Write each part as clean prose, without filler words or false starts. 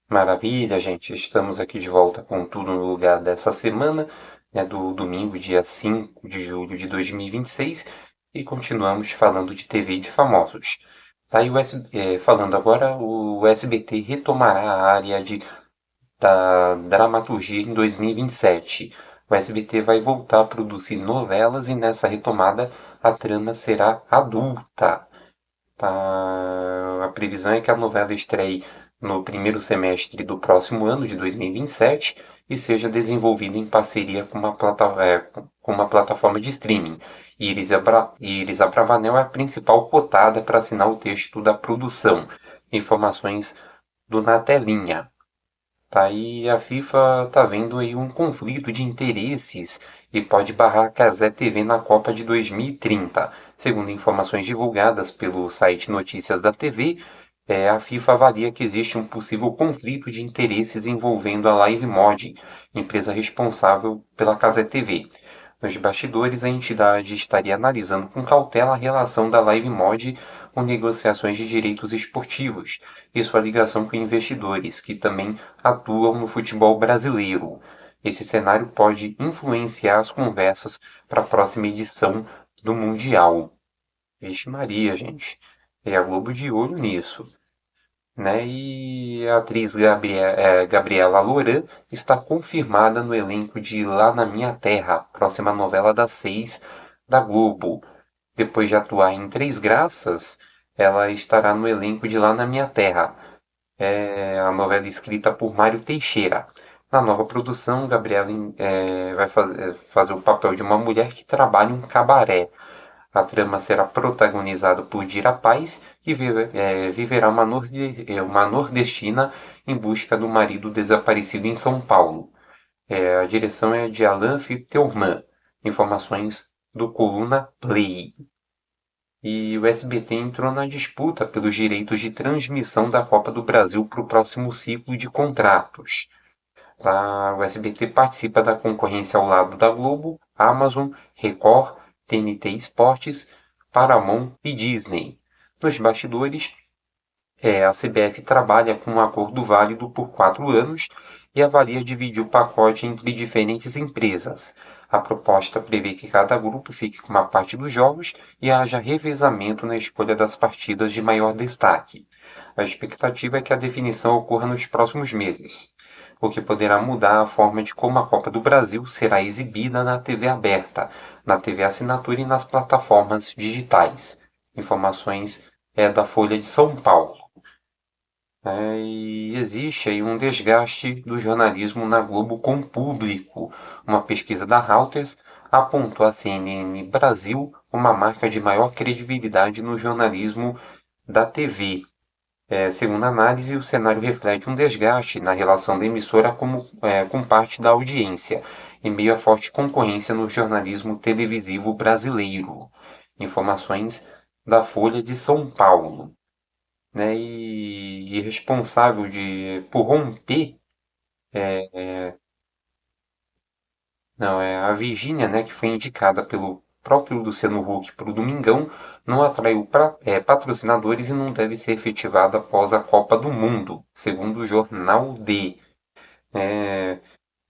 Maravilha, gente. Estamos aqui de volta com tudo no lugar dessa semana, né, do domingo, dia 5 de julho de 2026, e continuamos falando de TV e de famosos. Tá, falando agora, o SBT retomará a área da dramaturgia em 2027. O SBT vai voltar a produzir novelas e nessa retomada a trama será adulta. Tá? A previsão é que a novela estreie no primeiro semestre do próximo ano, de 2027, e seja desenvolvida em parceria com uma plataforma de streaming. Iris Abravanel é a principal cotada para assinar o texto da produção. Informações do Na Telinha. Tá, e a FIFA tá vendo aí um conflito de interesses e pode barrar a Cazé TV na Copa de 2030. Segundo informações divulgadas pelo site Notícias da TV, a FIFA avalia que existe um possível conflito de interesses envolvendo a LiveMod, empresa responsável pela Cazé TV. Nos bastidores, a entidade estaria analisando com cautela a relação da LiveMod com negociações de direitos esportivos e sua ligação com investidores, que também atuam no futebol brasileiro. Esse cenário pode influenciar as conversas para a próxima edição do Mundial. Vixe Maria, gente. É a Globo de olho nisso. Né? E a atriz Gabriela Loran está confirmada no elenco de Lá na Minha Terra, próxima novela das 6 da Globo. Depois de atuar em Três Graças, ela estará no elenco de Lá na Minha Terra, a novela escrita por Mário Teixeira. Na nova produção, Gabriela vai fazer o papel de uma mulher que trabalha em um cabaré. A trama será protagonizada por Dira Paz, que viverá uma nordestina em busca do marido desaparecido em São Paulo. A direção é de Alain Fitelman. Informações do Coluna Play. E o SBT entrou na disputa pelos direitos de transmissão da Copa do Brasil para o próximo ciclo de contratos. O SBT participa da concorrência ao lado da Globo, Amazon, Record, TNT Esportes, Paramount e Disney. Nos bastidores, a CBF trabalha com um acordo válido por 4 anos e avalia dividir o pacote entre diferentes empresas. A proposta prevê que cada grupo fique com uma parte dos jogos e haja revezamento na escolha das partidas de maior destaque. A expectativa é que a definição ocorra nos próximos meses, o que poderá mudar a forma de como a Copa do Brasil será exibida na TV aberta, na TV assinatura e nas plataformas digitais. Informações da Folha de São Paulo. E existe aí um desgaste do jornalismo na Globo com o público. Uma pesquisa da Reuters apontou a CNN Brasil como a marca de maior credibilidade no jornalismo da TV. Segundo a análise, o cenário reflete um desgaste na relação da emissora com parte da audiência, em meio à forte concorrência no jornalismo televisivo brasileiro. Informações da Folha de São Paulo. Né, e responsável por romper, não, é a Virgínia, né, que foi indicada pelo próprio Luciano Huck para o Domingão, não atraiu patrocinadores e não deve ser efetivada após a Copa do Mundo, segundo o jornal D. É,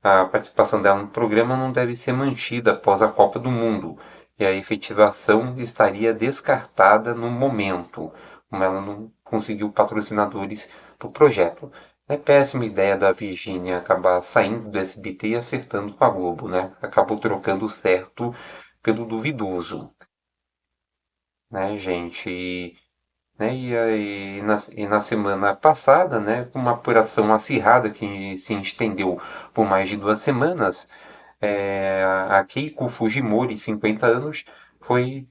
a participação dela no programa não deve ser mantida após a Copa do Mundo, e a efetivação estaria descartada no momento, como ela não conseguiu patrocinadores para o projeto. É péssima ideia da Virgínia acabar saindo do SBT e acertando com a Globo, né? Acabou trocando o certo pelo duvidoso, né, gente? E na semana passada, né, com uma apuração acirrada que se estendeu por mais de 2 semanas, a Keiko Fujimori, 50 anos, foi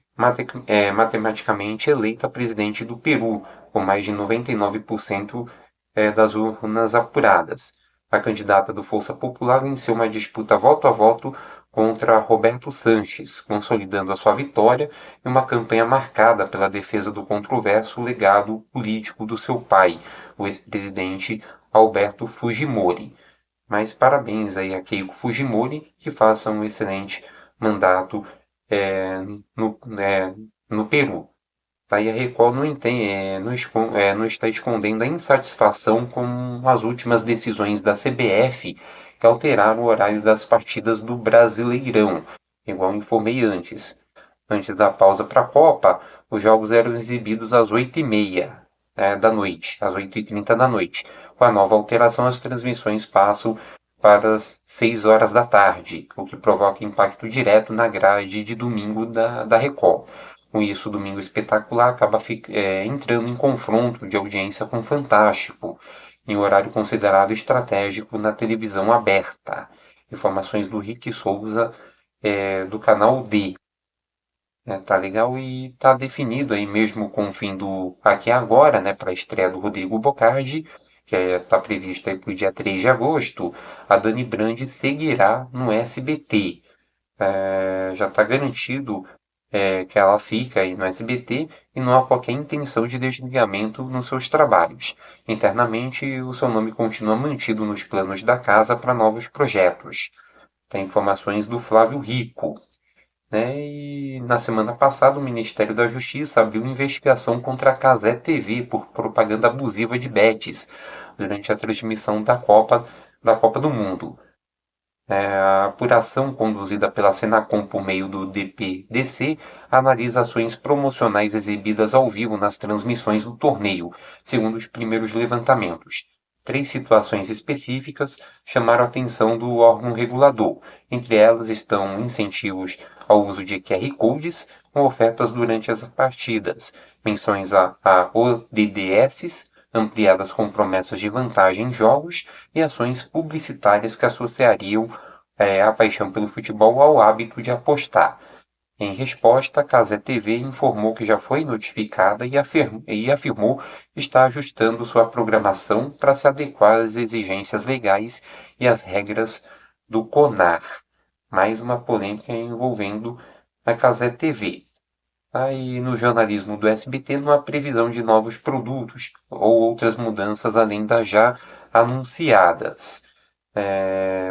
matematicamente eleita presidente do Peru, com mais de 99% das urnas apuradas. A candidata do Força Popular venceu uma disputa voto a voto contra Roberto Sanches, consolidando a sua vitória em uma campanha marcada pela defesa do controverso legado político do seu pai, o ex-presidente Alberto Fujimori. Mas parabéns aí a Keiko Fujimori, que faça um excelente mandato é, no Peru. Tá? E a Record não está escondendo a insatisfação com as últimas decisões da CBF que alteraram o horário das partidas do Brasileirão, igual informei antes. Antes da pausa para a Copa, os jogos eram exibidos às 8h30, da noite, às 8h30 da noite. Com a nova alteração, as transmissões passam para as 6 horas da tarde, o que provoca impacto direto na grade de domingo da Record. Com isso, o Domingo Espetacular acaba entrando em confronto de audiência com Fantástico, em horário considerado estratégico na televisão aberta. Informações do Rick Souza, do canal D. Tá legal e tá definido aí mesmo com o fim do Aqui e Agora, né, para a estreia do Rodrigo Bocardi, que tá prevista aí para o dia 3 de agosto, a Dani Brandi seguirá no SBT. Já está garantido que ela fica aí no SBT e não há qualquer intenção de desligamento nos seus trabalhos. Internamente, o seu nome continua mantido nos planos da casa para novos projetos. Tem informações do Flávio Rico. Né? E na semana passada, o Ministério da Justiça abriu investigação contra a Cazé TV por propaganda abusiva de bets durante a transmissão da Copa do Mundo. A apuração conduzida pela Senacom por meio do DPDC analisa ações promocionais exibidas ao vivo nas transmissões do torneio, segundo os primeiros levantamentos. 3 situações específicas chamaram a atenção do órgão regulador. Entre elas estão incentivos ao uso de QR Codes com ofertas durante as partidas, menções a ODDS ampliadas com promessas de vantagem em jogos e ações publicitárias que associariam a paixão pelo futebol ao hábito de apostar. Em resposta, a Cazé TV informou que já foi notificada e afirmou estar ajustando sua programação para se adequar às exigências legais e às regras do CONAR. Mais uma polêmica envolvendo a Cazé TV. Aí no jornalismo do SBT não há previsão de novos produtos ou outras mudanças além das já anunciadas.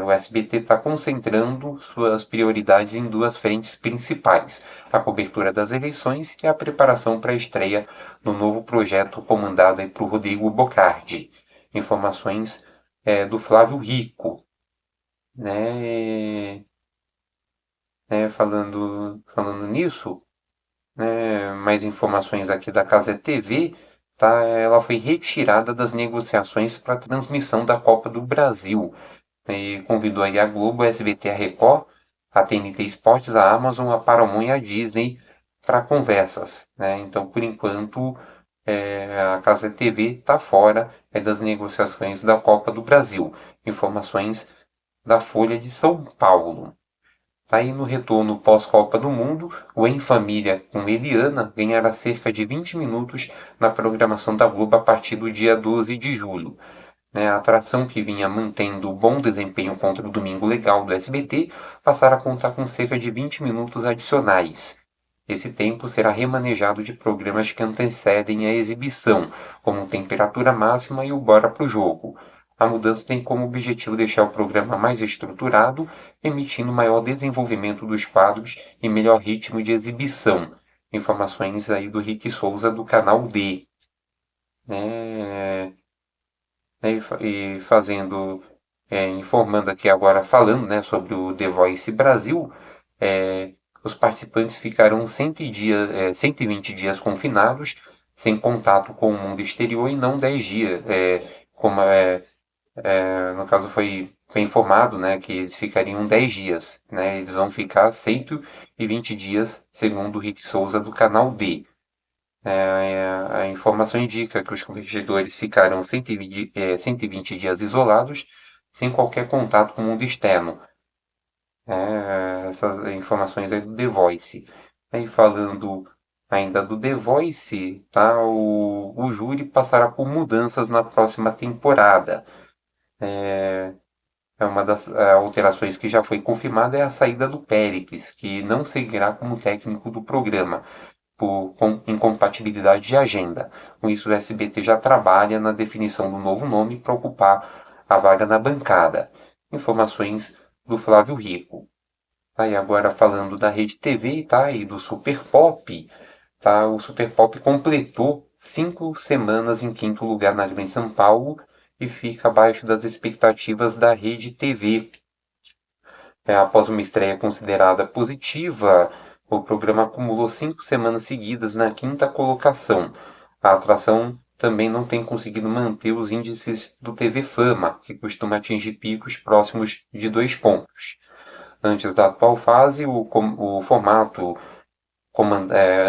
O SBT está concentrando suas prioridades em 2 frentes principais: a cobertura das eleições e a preparação para a estreia do novo projeto comandado por Rodrigo Bocardi. Informações do Flávio Rico. Né? Falando nisso, mais informações aqui da Casa TV, tá? Ela foi retirada das negociações para a transmissão da Copa do Brasil. E convidou aí a Globo, a SBT, a Record, a TNT Sports, a Amazon, a Paramount e a Disney para conversas. Né? Então, por enquanto, a Casa TV está fora das negociações da Copa do Brasil. Informações da Folha de São Paulo. Aí no retorno pós-Copa do Mundo, o Em Família com Eliana ganhará cerca de 20 minutos na programação da Globo a partir do dia 12 de julho. A atração que vinha mantendo bom desempenho contra o Domingo Legal do SBT passará a contar com cerca de 20 minutos adicionais. Esse tempo será remanejado de programas que antecedem a exibição, como Temperatura Máxima e o Bora Pro Jogo. A mudança tem como objetivo deixar o programa mais estruturado, permitindo maior desenvolvimento dos quadros e melhor ritmo de exibição. Informações aí do Rick Souza do canal D. Informando aqui agora, falando sobre o The Voice Brasil, os participantes ficarão 120 dias confinados, sem contato com o mundo exterior e não 10 dias, como no caso foi informado, que eles ficariam 10 dias, eles vão ficar 120 dias, segundo o Rick Souza do canal D. A informação indica que os competidores ficaram 120 dias isolados, sem qualquer contato com o mundo externo. Essas informações aí do The Voice. Aí falando ainda do The Voice, tá? O júri passará por mudanças na próxima temporada. Uma das alterações que já foi confirmada é a saída do Péricles, que não seguirá como técnico do programa, por incompatibilidade de agenda. Com isso, o SBT já trabalha na definição do novo nome para ocupar a vaga na bancada. Informações do Flávio Rico. E agora falando da Rede TV, e do Super Pop, Tá? O Super Pop completou 5 semanas em quinto lugar na Grande São Paulo e fica abaixo das expectativas da Rede TV. Após uma estreia considerada positiva, o programa acumulou 5 semanas seguidas na quinta colocação. A atração também não tem conseguido manter os índices do TV Fama, que costuma atingir picos próximos de 2 pontos. Antes da atual fase, o formato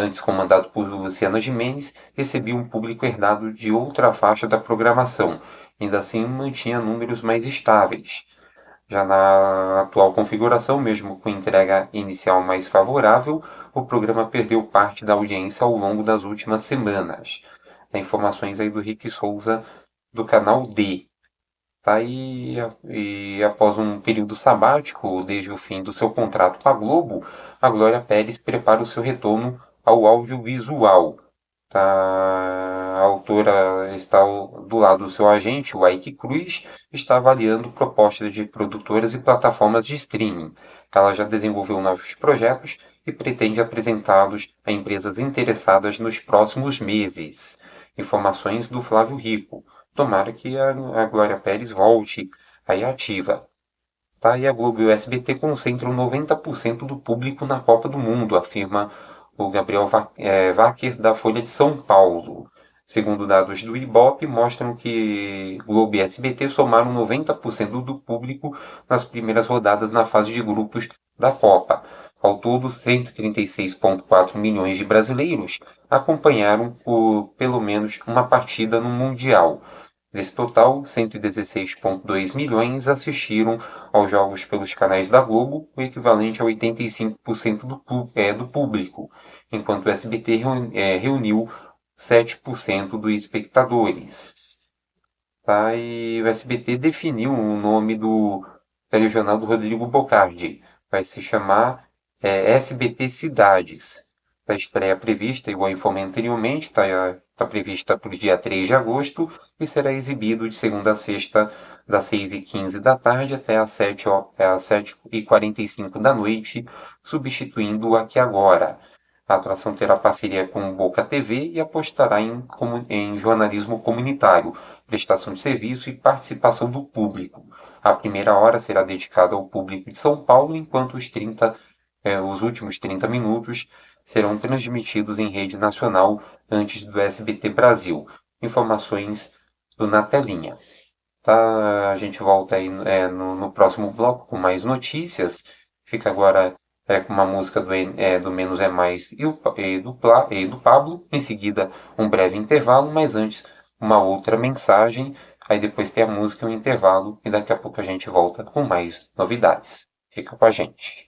antes comandado por Luciana Gimenez, recebia um público herdado de outra faixa da programação. Ainda assim, mantinha números mais estáveis. Já na atual configuração, mesmo com entrega inicial mais favorável, o programa perdeu parte da audiência ao longo das últimas semanas. Informações aí do Rick Souza, do canal D. Tá? E após um período sabático, desde o fim do seu contrato com a Globo, a Glória Pérez prepara o seu retorno ao audiovisual. Tá? A autora está do lado do seu agente, o Ike Cruz, está avaliando propostas de produtoras e plataformas de streaming. Ela já desenvolveu novos projetos e pretende apresentá-los a empresas interessadas nos próximos meses. Informações do Flávio Rico. Tomara que a Glória Pérez volte aí ativa. Tá? E a Globo e o SBT concentram 90% do público na Copa do Mundo, afirma o Gabriel Wacker, da Folha de São Paulo. Segundo dados do Ibope, mostram que Globo e SBT somaram 90% do público nas primeiras rodadas na fase de grupos da Copa. Ao todo, 136,4 milhões de brasileiros acompanharam por pelo menos uma partida no Mundial. Desse total, 116,2 milhões assistiram aos jogos pelos canais da Globo, o equivalente a 85% do público, enquanto o SBT reuniu 7% dos espectadores. Tá? E o SBT definiu o nome do telejornal do Rodrigo Bocardi. Vai se chamar SBT Cidades. A estreia prevista, igual informei anteriormente, está prevista para o dia 3 de agosto e será exibido de segunda a sexta, das 6h15 da tarde até às 7h45 da noite, substituindo o Aqui Agora. A atração terá parceria com o Boca TV e apostará em jornalismo comunitário, prestação de serviço e participação do público. A primeira hora será dedicada ao público de São Paulo, enquanto os últimos 30 minutos serão transmitidos em rede nacional antes do SBT Brasil. Informações Na Telinha. Tá? A gente volta aí no próximo bloco com mais notícias. Fica agora com uma música do Menos é Mais e do Pablo. Em seguida, um breve intervalo, mas antes uma outra mensagem. Aí depois tem a música e o intervalo. E daqui a pouco a gente volta com mais novidades. Fica com a gente.